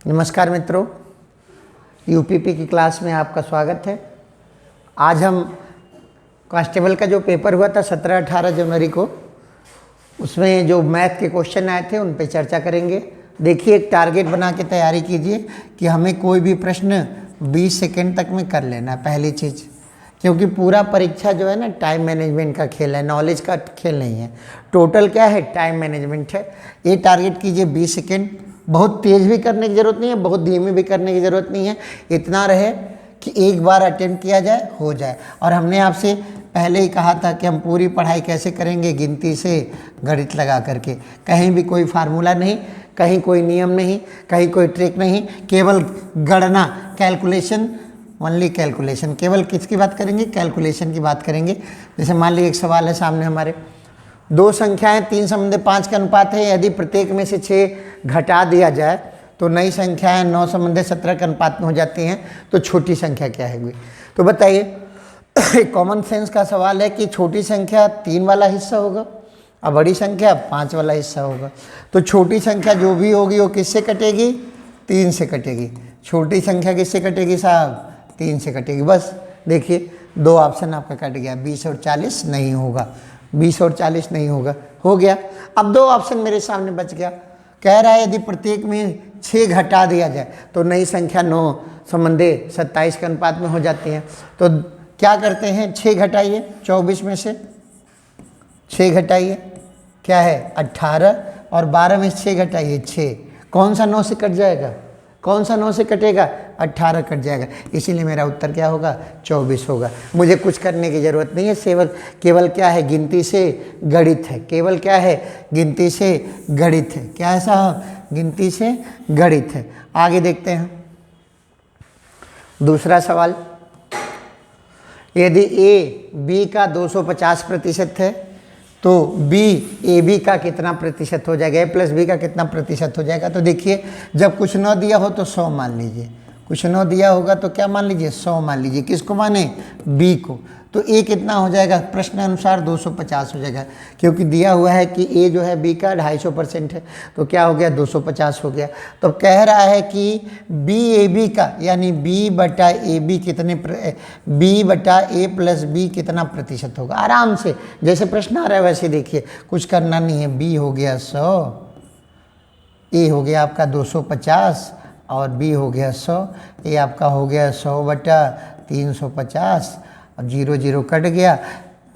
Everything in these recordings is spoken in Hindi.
नमस्कार मित्रों, यूपीपी की क्लास में आपका स्वागत है। आज हम कांस्टेबल का जो पेपर हुआ था 17-18 जनवरी को, उसमें जो मैथ के क्वेश्चन आए थे उन पे चर्चा करेंगे। देखिए, एक टारगेट बना के तैयारी कीजिए कि हमें कोई भी प्रश्न 20 सेकंड तक में कर लेना है, पहली चीज़। क्योंकि पूरा परीक्षा जो है ना टाइम मैनेजमेंट का खेल है, नॉलेज का खेल नहीं है। टोटल क्या है? टाइम मैनेजमेंट है। ये टारगेट कीजिए 20 सेकंड। बहुत तेज़ भी करने की ज़रूरत नहीं है, बहुत धीमी भी करने की ज़रूरत नहीं है। इतना रहे कि एक बार अटेम्प्ट किया जाए, हो जाए। और हमने आपसे पहले ही कहा था कि हम पूरी पढ़ाई कैसे करेंगे, गिनती से, गणित लगा करके। कहीं भी कोई फार्मूला नहीं, कहीं कोई नियम नहीं, कहीं कोई ट्रिक नहीं, केवल गणना, कैलकुलेशन, ओनली कैलकुलेशन। केवल किसकी बात करेंगे? कैलकुलेशन की बात करेंगे। जैसे मान लीजिए एक सवाल है सामने हमारे, दो संख्याएं 3/5 का अनुपात है। यदि प्रत्येक में से 6 घटा दिया जाए तो नई संख्याएं 9/17 के अनुपात में हो जाती हैं। तो छोटी संख्या क्या है? तो बताइए, कॉमन सेंस का सवाल है कि छोटी संख्या 3 वाला हिस्सा होगा और बड़ी संख्या 5 वाला हिस्सा होगा। तो छोटी संख्या जो भी होगी वो किससे कटेगी? 3 से कटेगी। छोटी संख्या किससे कटेगी साहब? 3 से कटेगी। बस देखिए, 2 ऑप्शन आपका कट गया। 20 और 40 नहीं होगा, 20 और 40 नहीं होगा, हो गया। अब 2 ऑप्शन मेरे सामने बच गया। कह रहा है यदि प्रत्येक में 6 घटा दिया जाए तो नई संख्या 9/27 के अनुपात में हो जाती है। तो क्या करते हैं? 6 घटाइए 24 में से, 6 घटाइए, क्या है? 18, और 12 में से 6 घटाइए 6। कौन सा 9 से कट जाएगा? कौन सा 9 से कटेगा? 18 कट जाएगा। इसीलिए मेरा उत्तर क्या होगा? 24 होगा। मुझे कुछ करने की ज़रूरत नहीं है, केवल क्या है? गिनती से गणित है। केवल क्या है? गिनती से गणित है। क्या है साहब? गिनती से गणित है। आगे देखते हैं दूसरा सवाल। यदि ए बी का 250% है तो बी ए बी का कितना प्रतिशत हो जाएगा? ए प्लस बी का कितना प्रतिशत हो जाएगा? तो देखिए, जब कुछ न दिया हो तो 100 मान लीजिए, कुछ न दिया होगा तो क्या मान लीजिए? 100 मान लीजिए। किसको माने? बी को। तो ए कितना हो जाएगा? प्रश्न अनुसार 250 हो जाएगा, क्योंकि दिया हुआ है कि ए जो है बी का 250% है। तो क्या हो गया? 250 हो गया। तो कह रहा है कि बी ए बी का, यानी बी बटा ए बी कितने, बी बटा ए प्लस बी कितना प्रतिशत होगा? आराम से जैसे प्रश्न आ रहा है वैसे देखिए, कुछ करना नहीं है। बी हो गया 100, ए हो गया आपका 250 और बी हो गया 100। ए आपका हो गया 100/350, अब 0 0 कट गया,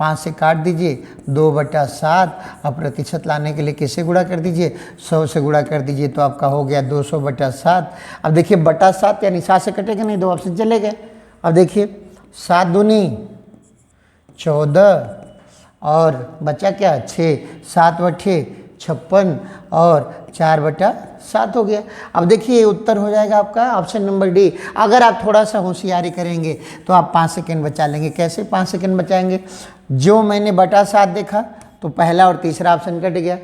5 से काट दीजिए, 2/7। अब प्रतिशत लाने के लिए किससे गुणा कर दीजिए? 100 से गुणा कर दीजिए, तो आपका हो गया 200/7। अब देखिए बटा 7 यानी 7 से कटेगा नहीं, 2 ऑप्शन चले गए। अब देखिए 7 दूनी 14 और बचा क्या? 6, 7 बटे 56 और 4/7 हो गया। अब देखिए उत्तर हो जाएगा आपका ऑप्शन नंबर डी। अगर आप थोड़ा सा होशियारी करेंगे तो आप 5 सेकंड बचा लेंगे। कैसे 5 सेकंड बचाएंगे? जो मैंने बटा 7 देखा तो पहला और तीसरा ऑप्शन कट गया।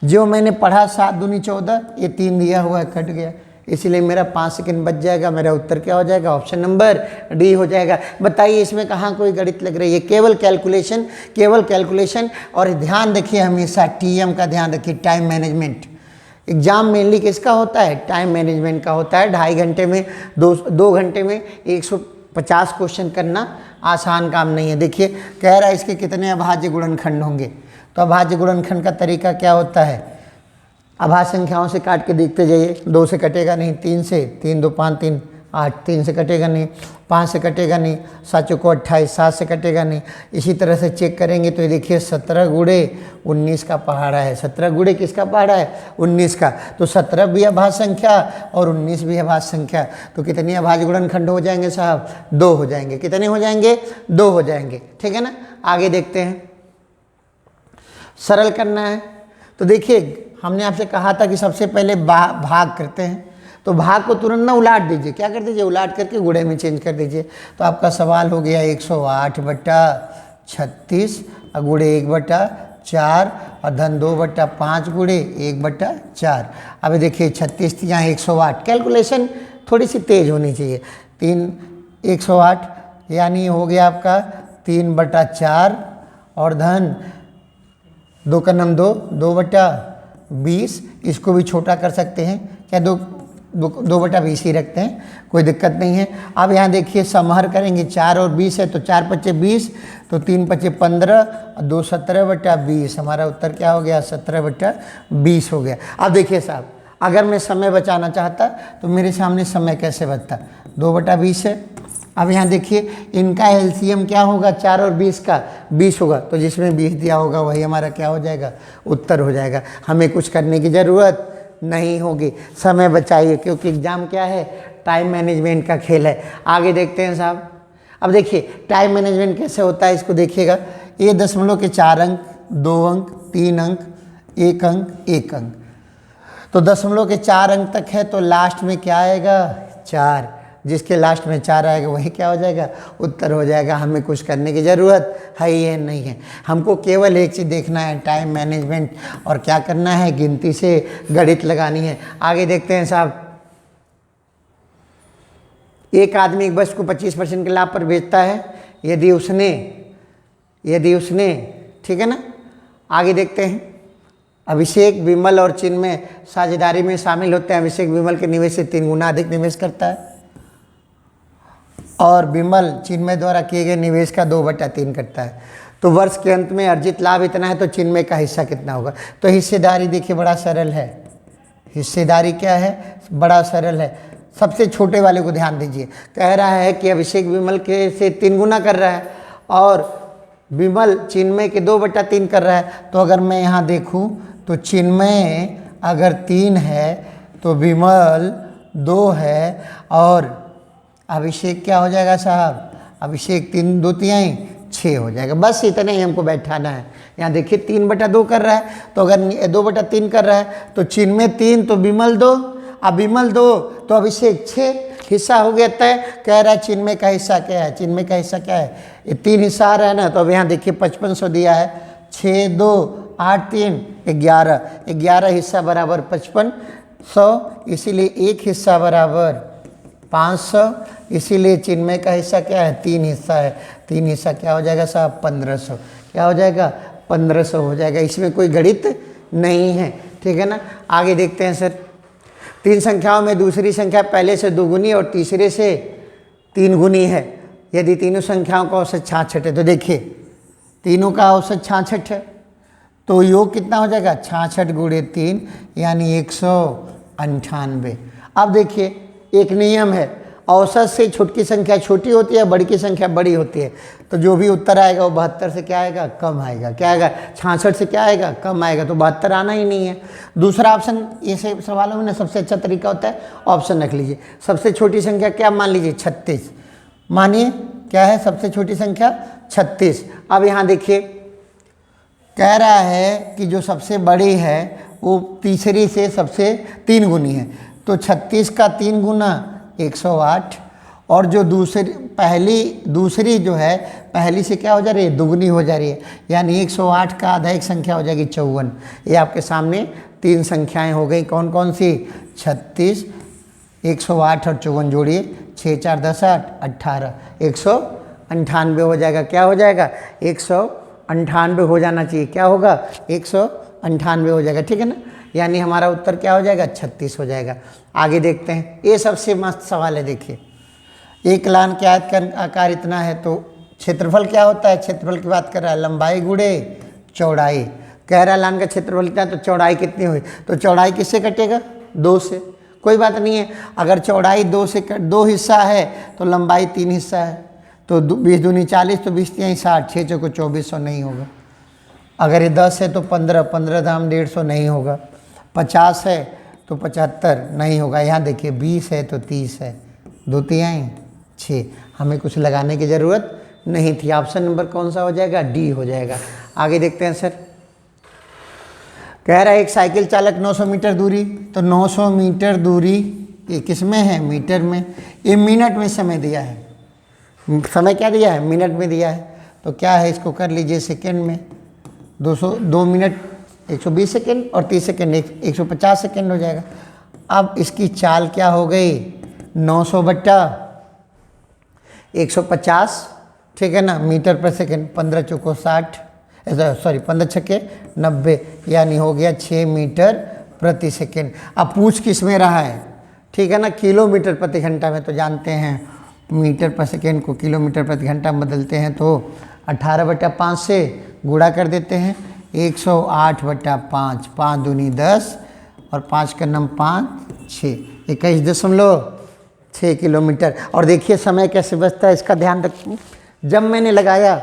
जो मैंने पढ़ा 7 दूनी 14, ये 3 दिया हुआ है, कट गया। इसीलिए मेरा 5 सेकंड बच जाएगा। मेरा उत्तर क्या हो जाएगा? ऑप्शन नंबर डी हो जाएगा। बताइए इसमें कहाँ कोई गणित लग रही है? केवल कैलकुलेशन, केवल कैलकुलेशन। और ध्यान रखिए, हमेशा टीएम का ध्यान रखिए, टाइम मैनेजमेंट। एग्जाम मेनली किसका होता है? टाइम मैनेजमेंट का होता है। 2.5 घंटे में, 2 घंटे में 150 क्वेश्चन करना आसान काम नहीं है। देखिए कह रहा है इसके कितने अभाज्य गुणनखंड होंगे। तो अभाज्य गुणनखंड का तरीका क्या होता है? अभाज्य संख्याओं से काट के देखते जाइए। 2 से कटेगा नहीं, 3 से, 3 2 5 3 8, 3 से कटेगा नहीं, 5 से कटेगा नहीं, 7 चौको 28, 7 से कटेगा नहीं। इसी तरह से चेक करेंगे तो ये देखिए 17 गुणे 19 का पहाड़ा है। 17 गुणे किसका पहाड़ा है? 19 का। तो 17 भी अभाज्य संख्या और 19 भी अभाज्य संख्या। तो कितनी अभाज्य गुणनखंड हो जाएंगे साहब? 2 हो जाएंगे। कितने हो जाएंगे? 2 हो जाएंगे। ठीक है ना। आगे देखते हैं, सरल करना है। तो देखिए हमने आपसे कहा था कि सबसे पहले भाग करते हैं। तो भाग को तुरंत ना उलाट दीजिए। क्या कर दीजिए? उलाट करके गुणे में चेंज कर दीजिए। तो आपका सवाल हो गया 108/36 और गुणे 1/4 और धन 2/5 गुणे 1/4। अब देखिए 36 यहाँ 108। कैलकुलेशन थोड़ी सी तेज होनी चाहिए। 108 यानी हो गया आपका 3/4 और धन 2 का 2, 2/20। इसको भी छोटा कर सकते हैं क्या? 2/20 ही रखते हैं, कोई दिक्कत नहीं है। अब यहाँ देखिए समहर करेंगे, 4 और 20 है तो 4 पच्चे 20, तो 3 पच्चे 15, 2 17/20। हमारा उत्तर क्या हो गया? 17/20 हो गया। अब देखिए साहब, अगर मैं समय बचाना चाहता तो मेरे सामने समय कैसे बचता? 2/20 है। अब यहाँ देखिए इनका एलसीएम क्या होगा? 4 और 20 का 20 होगा, तो जिसमें 20 दिया होगा वही हमारा क्या हो जाएगा? उत्तर हो जाएगा। हमें कुछ करने की ज़रूरत नहीं होगी, समय बचाइए, क्योंकि एग्ज़ाम क्या है? टाइम मैनेजमेंट का खेल है। आगे देखते हैं साहब। अब देखिए टाइम मैनेजमेंट कैसे होता है, इसको देखिएगा। ये दशमलव के 4 अंक, 2 अंक, 3 अंक, 1 अंक, 1 अंक, तो दशमलव के 4 अंक तक है, तो लास्ट में क्या आएगा? 4। जिसके लास्ट में 4 आएगा वही क्या हो जाएगा? उत्तर हो जाएगा। हमें कुछ करने की ज़रूरत है ही नहीं है। हमको केवल एक चीज़ देखना है, टाइम मैनेजमेंट, और क्या करना है? गिनती से गणित लगानी है। आगे देखते हैं साहब। एक आदमी एक बस को 25% के लाभ पर बेचता है, यदि उसने ठीक है ना। आगे देखते हैं। अभिषेक, विमल और चिन्मय साझेदारी में शामिल होते हैं। अभिषेक विमल के निवेश से 3 गुना अधिक निवेश करता है और विमल चिन्मय द्वारा किए गए निवेश का 2/3 करता है। तो वर्ष के अंत में अर्जित लाभ इतना है, तो चिन्मय का हिस्सा कितना होगा? तो हिस्सेदारी देखिए बड़ा सरल है। हिस्सेदारी क्या है? बड़ा सरल है। सबसे छोटे वाले को ध्यान दीजिए। कह रहा है कि अभिषेक विमल के से 3 गुना कर रहा है और विमल चिन्मय के 2/3 कर रहा है। तो अगर मैं यहाँ देखूँ तो चिन्मय अगर 3 है तो विमल 2 है, और अभिषेक क्या हो जाएगा साहब? अभिषेक 3 2 तिहाई 6 हो जाएगा। बस इतना ही हमको बैठाना है। यहाँ देखिए 3/2 कर रहा है, तो अगर 2/3 कर रहा है तो चिन्मय 3 तो विमल 2, अब विमल 2 तो अभिषेक 6, हिस्सा हो गया तय। कह रहा है चिन्मय का हिस्सा क्या है? चिन्मय का हिस्सा क्या है? ये 3 हिस्सा आ रहा है ना, तो अब यहाँ देखिए 5500 दिया है। 6 2 8 3 11, 11 हिस्सा बराबर 5500, इसीलिए एक हिस्सा बराबर 500। इसीलिए चिन्मय का हिस्सा क्या है? 3 हिस्सा है। 3 हिस्सा क्या हो जाएगा साहब? 1500। क्या हो जाएगा? 1500 हो जाएगा। इसमें कोई गणित नहीं है, ठीक है ना। आगे देखते हैं सर। 3 संख्याओं में दूसरी संख्या पहले से 2 गुनी और तीसरे से 3 गुनी है। यदि तीनों संख्याओं का औसत 66 है, तो देखिए तीनों का औसत 66 है, तो योग कितना हो जाएगा? 66 गुणे 3 यानी 198। अब देखिए एक नियम है, औसत से छोटी संख्या छोटी होती है, बड़ी की संख्या बड़ी होती है। तो जो भी उत्तर आएगा वो 72 से क्या आएगा? कम आएगा। क्या आएगा? 66 से क्या आएगा? कम आएगा। तो 72 आना ही नहीं है। दूसरा ऑप्शन, ये सवालों में ना सबसे अच्छा तरीका होता है, ऑप्शन रख लीजिए। सबसे छोटी संख्या क्या मान लीजिए? 36 मानिए। क्या है सबसे छोटी संख्या? 36। अब यहाँ देखिए कह रहा है कि जो सबसे बड़ी है वो तीसरी से सबसे 3 गुनी है, तो 36 का 3 गुना 108, और जो दूसरी जो है पहली से क्या हो जा रही है? दुगनी हो जा रही है, यानी 108 का आधा एक संख्या हो जाएगी 54। ये आपके सामने 3 संख्याएं हो गई। कौन कौन सी? 36, 108 और 54 जोड़िए, 6 4 10 8 18, 198 हो जाएगा। क्या हो जाएगा? 198 हो जाना चाहिए। क्या होगा? 198 हो जाएगा, ठीक है ना। यानी हमारा उत्तर क्या हो जाएगा? 36 हो जाएगा। आगे देखते हैं। ये सबसे मस्त सवाल है। देखिए एक लाइन के आयत का आकार इतना है, तो क्षेत्रफल क्या होता है? क्षेत्रफल की बात कर रहा है, लंबाई गुणे चौड़ाई। कह रहा है लाइन का क्षेत्रफल कितना है, तो चौड़ाई कितनी हुई? तो चौड़ाई किससे कटेगा? 2 से। कोई बात नहीं है, अगर चौड़ाई 2 हिस्सा है तो लंबाई 3 हिस्सा है, तो 20 दूनी 40, तो 20 तिहाई 60, 6 चौको 2400 नहीं होगा। अगर ये 10 है तो 15, 15 धाम 150 नहीं होगा। 50 है तो 75 नहीं होगा। यहाँ देखिए 20 है तो 30 है, 2 तिहाई 6। हमें कुछ लगाने की ज़रूरत नहीं थी। ऑप्शन नंबर कौन सा हो जाएगा? डी हो जाएगा। आगे देखते हैं सर। कह रहा है एक साइकिल चालक 900 मीटर दूरी, तो 900 मीटर दूरी ये किस में है? मीटर में। ये मिनट में समय दिया है। समय क्या दिया है? मिनट में दिया है। तो क्या है? इसको कर लीजिए सेकेंड में। 2 मिनट 120 सेकेंड और 30 सेकेंड 150 सेकेंड हो जाएगा। अब इसकी चाल क्या हो गई? 900 बट्टा 150, ठीक है ना, मीटर पर सेकेंड। 15 चौको 60, 15 छक्के 90, यानी हो गया 6 मीटर प्रति सेकेंड। अब पूछ किस में रहा है? ठीक है ना। किलोमीटर प्रति घंटा में तो जानते हैं मीटर पर सेकेंड को किलोमीटर प्रति घंटा में बदलते हैं, तो 18/5 से गुणा कर देते हैं। 108/5, 5 दूनी 10 और 5 का नम 5, 6, 21.6 किलोमीटर। और देखिए समय कैसे बचता है, इसका ध्यान रखिए। जब मैंने लगाया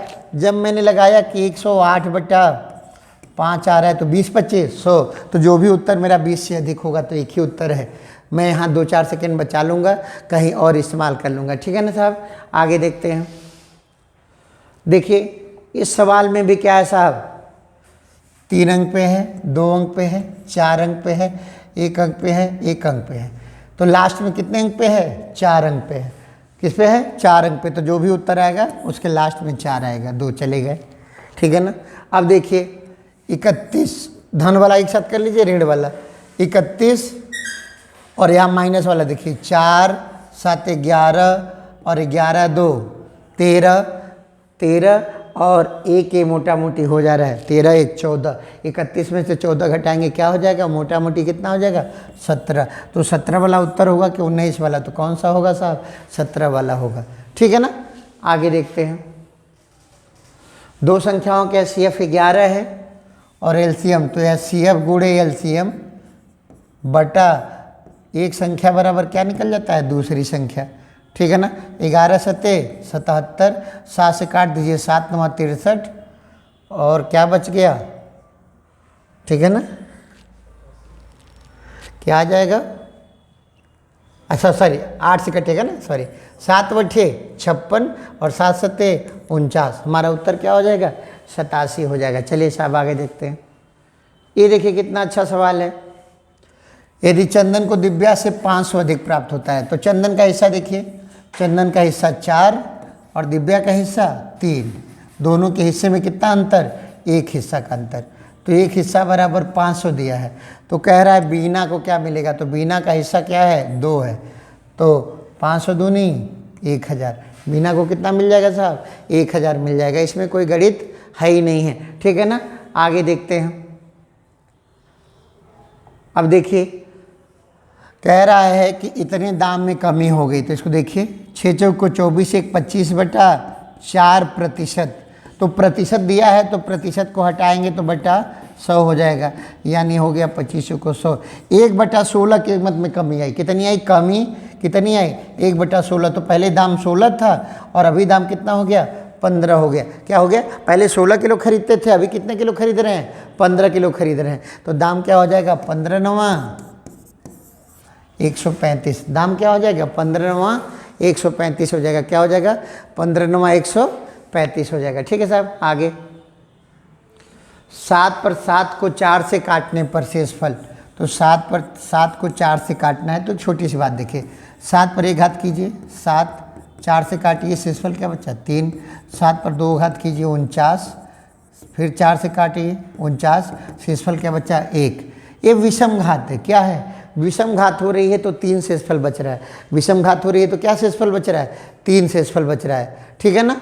कि 108/5 आ रहा है तो 20/25 तो जो भी उत्तर मेरा 20 से अधिक होगा तो एक ही उत्तर है। मैं यहाँ 2-4 सेकेंड बचा लूँगा, कहीं और इस्तेमाल कर लूँगा, ठीक है ना साहब। आगे देखते हैं। देखिए इस सवाल में भी क्या है साहब, 3 अंक पे है, 2 अंक पे है, 4 अंक पे है, 1 अंक पे है, 1 अंक पे है। तो लास्ट में कितने अंक पे है? 4 अंक पे है। किस पे है? 4 अंक पे। तो जो भी उत्तर आएगा उसके लास्ट में 4 आएगा, 2 चले गए, ठीक है ना। अब देखिए 31, धन वाला एक साथ कर लीजिए, ऋण वाला 31 और यहाँ माइनस वाला देखिए 4, 7 11 और 11 2 13 और 1 ये मोटा मोटी हो जा रहा है 13 1 14। 31 में से 14 घटाएंगे क्या हो जाएगा? मोटा मोटी कितना हो जाएगा? 17। तो 17 वाला उत्तर होगा कि 19 वाला? तो कौन सा होगा साहब? 17 वाला होगा, ठीक है ना। आगे देखते हैं। दो संख्याओं के एचसीएफ 11 है और एलसीएम, तो एचसीएफ गुणे एलसीएम बटा एक संख्या बराबर क्या निकल जाता है? दूसरी संख्या, ठीक है ना। 11 सते 77, 7 से काट दीजिए, 7 9 63 और क्या बच गया? ठीक है ना, क्या आ जाएगा? अच्छा सॉरी 8 से कटेगा ना, सॉरी 7 बटे 56 और 7 सते 49। हमारा उत्तर क्या हो जाएगा? 87 हो जाएगा। चलिए साहब आगे देखते हैं। ये देखिए कितना अच्छा सवाल है। यदि चंदन को दिव्या से 500 अधिक प्राप्त होता है तो चंदन का हिस्सा देखिए, चंदन का हिस्सा 4 और दिव्या का हिस्सा 3। दोनों के हिस्से में कितना अंतर? एक हिस्सा का अंतर। तो एक हिस्सा बराबर 500 दिया है, तो कह रहा है बीना को क्या मिलेगा? तो बीना का हिस्सा क्या है? 2 है, तो 500 दूनी 1000। बीना को कितना मिल जाएगा साहब? 1000 मिल जाएगा। इसमें कोई गणित है ही नहीं है, ठीक है ना। आगे देखते हैं। अब देखिए कह रहा है कि इतने दाम में कमी हो गई, तो इसको देखिए 6 चौक को 24 1 25/4%। तो प्रतिशत दिया है तो प्रतिशत को हटाएंगे तो बटा 100 हो जाएगा, यानी हो गया 25 को 100। 1/16 की कीमत में कमी आई। कितनी आई? कमी कितनी आई? 1/16। तो पहले दाम 16 था और अभी दाम कितना हो गया? 15 हो गया। क्या हो गया? पहले 16 किलो खरीदते थे, अभी कितने किलो खरीद रहे हैं? 15 किलो खरीद रहे हैं। तो दाम क्या हो जाएगा? 15 9 135। दाम क्या हो जाएगा? 15 9 135 हो जाएगा। क्या हो जाएगा? 15 9 135 हो जाएगा, ठीक है साहब। आगे 7 पर 7 को 4 से काटने पर शेषफल, तो 7 पर 7 को 4 से काटना है तो छोटी सी बात देखिए, 7 पर 1 घात कीजिए 7, 4 से काटिए शेषफल क्या बचा? 3। 7 पर 2 घात कीजिए 49, फिर 4 से काटिए 49, शेषफल क्या बचा? 1। ये विषम घात है। क्या है? विषम घात हो रही है तो 3 शेषफल बच रहा है। विषम घात हो रही है तो क्या शेषफल बच रहा है? 3 शेषफल बच रहा है, ठीक है ना।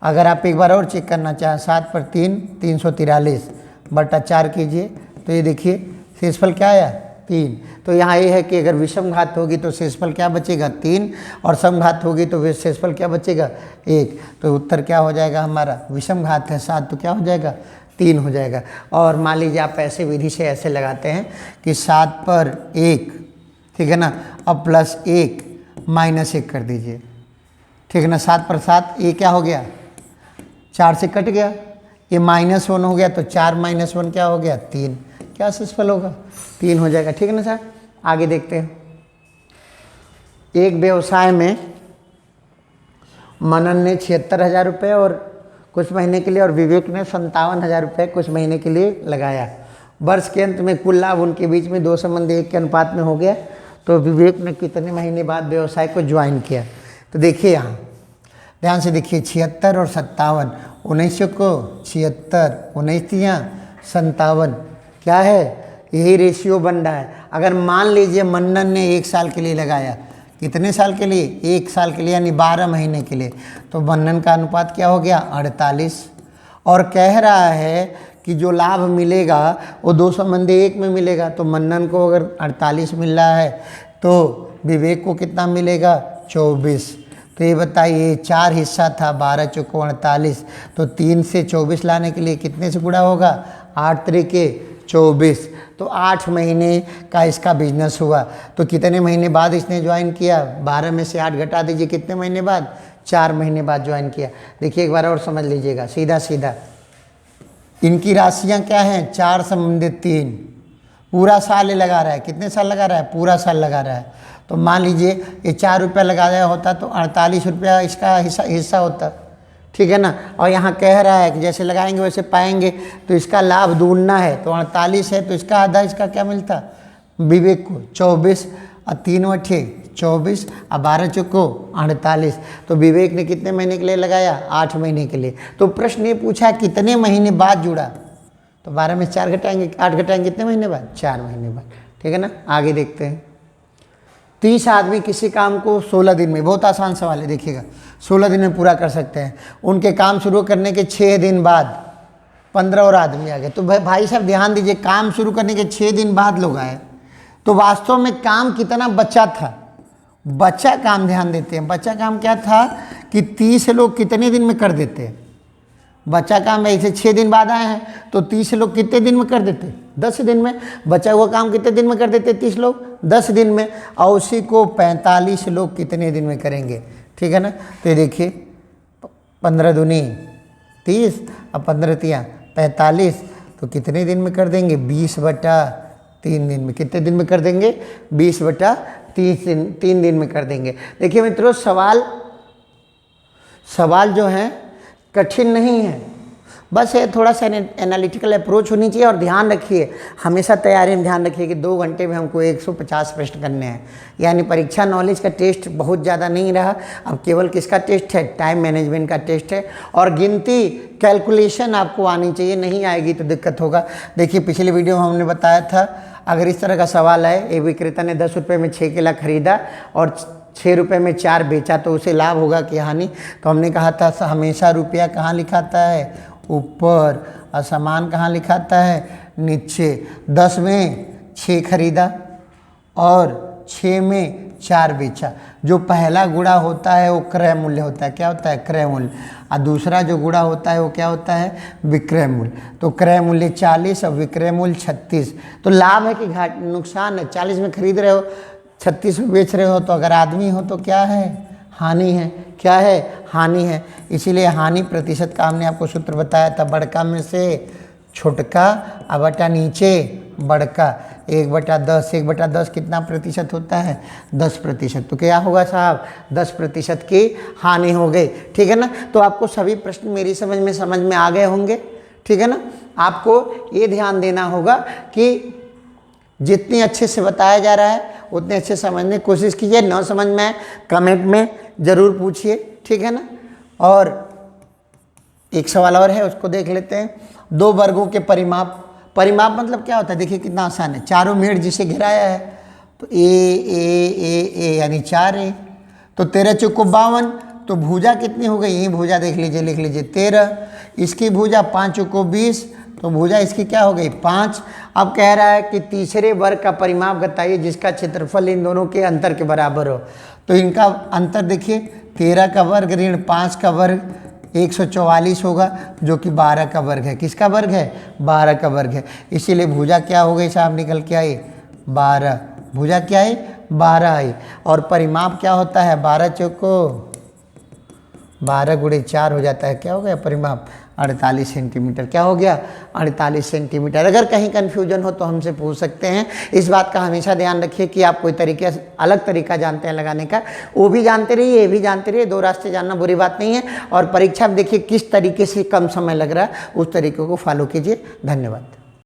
अगर आप एक बार और चेक करना चाहें, 7 पर 3 343 बटा 4 कीजिए तो ये देखिए शेषफल क्या आया? 3। तो यहाँ ये है कि अगर विषम घात होगी तो शेषफल क्या बचेगा? 3, और समघात होगी तो शेषफल क्या बचेगा? 1। तो उत्तर क्या हो जाएगा हमारा? विषम घात है 7 तो क्या हो जाएगा? 3 हो जाएगा। और मान लीजिए आप ऐसे विधि से ऐसे लगाते हैं कि 7 पर 1, ठीक है ना, अब प्लस 1 माइनस 1 कर दीजिए, ठीक है ना। 7 पर 7 ये क्या हो गया? 4 से कट गया, ये -1 हो गया, तो 4 - 1 क्या हो गया? 3। क्या शेषफल होगा? 3 हो जाएगा, ठीक है ना सर। आगे देखते हैं। एक व्यवसाय में मनन ने 76,000 रुपये और कुछ महीने के लिए और विवेक ने 57,000 रुपये कुछ महीने के लिए लगाया। वर्ष के अंत में कुल लाभ उनके बीच में 2 संबंधी 1 के अनुपात में हो गया। तो विवेक ने कितने महीने बाद व्यवसाय को ज्वाइन किया? तो देखिए यहाँ ध्यान से देखिए, 76 और 57, 19 को 76, 19 57, क्या है? यही रेशियो बन रहा है। अगर मान लीजिए मन्नन ने 1 साल के लिए लगाया, कितने साल के लिए? 1 साल के लिए, यानी 12 महीने के लिए, तो मन्नन का अनुपात क्या हो गया? 48। और कह रहा है कि जो लाभ मिलेगा वो 2 संबंधी 1 में मिलेगा। तो मन्नन को अगर 48 मिल रहा है तो विवेक को कितना मिलेगा 24। तो ये बताइए 4 हिस्सा था, 12 चौको 48, तो 3 से 24 लाने के लिए कितने से गुणा होगा, 8 त्रिके 24। तो 8 महीने का इसका बिजनेस हुआ। तो कितने महीने बाद इसने ज्वाइन किया, 12 में से 8 घटा दीजिए, कितने महीने बाद, 4 महीने बाद ज्वाइन किया। देखिए एक बार और समझ लीजिएगा, सीधा सीधा इनकी राशियां क्या हैं, 4 संबंधित 3, पूरा साल ये लगा रहा है। कितने साल लगा रहा है, पूरा साल लगा रहा है। तो मान लीजिए ये 4 रुपया लगाया होता तो 48 रुपया इसका हिस्सा होता, ठीक है ना। और यहाँ कह रहा है कि जैसे लगाएंगे वैसे पाएंगे, तो इसका लाभ ढूंढना है। तो 48 है तो इसका आधा इसका क्या मिलता, विवेक को 24, और 3 वठे 24 और 12 चौको 48। तो विवेक ने कितने महीने के लिए लगाया, 8 महीने के लिए। तो प्रश्न ये पूछा कितने महीने बाद जुड़ा, तो 12 में 4 घटाएंगे, 8 घटाएंगे, कितने महीने बाद, 4 महीने बाद, ठीक है ना। आगे देखते हैं। 30 आदमी किसी काम को 16 दिन में, बहुत आसान सवाल है, देखिएगा 16 दिन में पूरा कर सकते हैं। उनके काम शुरू करने के 6 दिन बाद 15 और आदमी आ गए। तो भाई साहब ध्यान दीजिए, काम शुरू करने के 6 दिन बाद लोग आए, तो वास्तव में काम कितना बचा था, बचा काम ध्यान देते हैं। बचा काम क्या था कि 30 लोग कितने दिन में कर देते हैं, बचा काम ऐसे 6 दिन बाद आए हैं, तो 30 लोग कितने दिन में कर देते, 10 दिन में। बचा हुआ काम कितने दिन में कर देते, 30 लोग 10 दिन में। और उसी को 45 लोग कितने दिन में करेंगे, ठीक है ना। तो ये देखिए 15 दूनी 30 और 15 तिया 45, तो कितने दिन में कर देंगे, 20/3 दिन में। कितने दिन में कर देंगे, 20/3 दिन में कर देंगे। देखिए मित्रों, सवाल जो है कठिन नहीं है, बस ये थोड़ा सा एनालिटिकल अप्रोच होनी चाहिए। और ध्यान रखिए, हमेशा तैयारी में ध्यान रखिए कि 2 घंटे में हमको 150 प्रश्न करने हैं। यानी परीक्षा नॉलेज का टेस्ट बहुत ज़्यादा नहीं रहा, अब केवल किसका टेस्ट है, टाइम मैनेजमेंट का टेस्ट है। और गिनती कैलकुलेशन आपको आनी चाहिए, नहीं आएगी तो दिक्कत होगा। देखिए पिछले वीडियो में हमने बताया था, अगर इस तरह का सवाल आए, एक विक्रेता ने 10 रुपये में 6 केला खरीदा और 6 रुपये में 4 बेचा, तो उसे लाभ होगा कि हानि। तो हमने कहा था हमेशा रुपया कहाँ लिखाता है, ऊपर, और सामान कहाँ लिखाता है, नीचे। 10 में 6 खरीदा और 6 में 4 बेचा। जो पहला गुणा होता है वो क्रय मूल्य होता है। क्या होता है, क्रय मूल्य। और दूसरा जो गुणा होता है वो क्या होता है, विक्रय मूल्य। तो क्रय मूल्य 40 और विक्रय मूल्य 36। तो लाभ है कि घाट, नुकसान है। 40 में खरीद रहे हो, 36 में बेच रहे हो, तो अगर आदमी हो तो क्या है, हानि है। क्या है, हानि है। इसीलिए हानि प्रतिशत का हमने आपको सूत्र बताया था, बड़का में से छोटका और बटा नीचे बड़का, 1/10। 1/10 कितना प्रतिशत होता है, 10%। तो क्या होगा साहब, 10% की हानि हो गई, ठीक है ना। तो आपको सभी प्रश्न मेरी समझ में आ गए होंगे, ठीक है ना। आपको ये ध्यान देना होगा कि जितनी अच्छे से बताया जा रहा है उतने अच्छे समझने की कोशिश कीजिए। न समझ में आए कमेंट में ज़रूर पूछिए, ठीक है ना। और एक सवाल और है, उसको देख लेते हैं। 2 वर्गों के परिमाप मतलब क्या होता है, देखिए कितना आसान है। चारों मेड़ जिसे घिराया है, तो ए यानी 4a। तो 13 चौको 52, तो भुजा कितनी हो गई, यही भुजा देख लीजिए, लिख लीजिए 13। इसकी भुजा 5 चौको 20, तो भुजा इसकी क्या हो गई, 5। अब कह रहा है कि तीसरे वर्ग का परिमाप बताइए जिसका क्षेत्रफल इन दोनों के अंतर के बराबर हो। तो इनका अंतर देखिए, 13 का वर्ग ऋण 5 का वर्ग 144 होगा, जो कि 12 का वर्ग है। किसका वर्ग है, 12 का वर्ग है। इसीलिए भुजा क्या हो गई साहब, निकल के आई 12। भुजा क्या है, 12 आई। और परिमाप क्या होता है, 12 चौको 12 गुणे 4 हो जाता है। क्या हो गया परिमाप, 48 सेंटीमीटर। क्या हो गया, 48 सेंटीमीटर। अगर कहीं कन्फ्यूजन हो तो हमसे पूछ सकते हैं। इस बात का हमेशा ध्यान रखिए कि आप कोई अलग तरीका जानते हैं लगाने का, वो भी जानते रहिए, ये भी जानते रहिए। 2 रास्ते जानना बुरी बात नहीं है। और परीक्षा में देखिए किस तरीके से कम समय लग रहा है, उस तरीके को फॉलो कीजिए। धन्यवाद।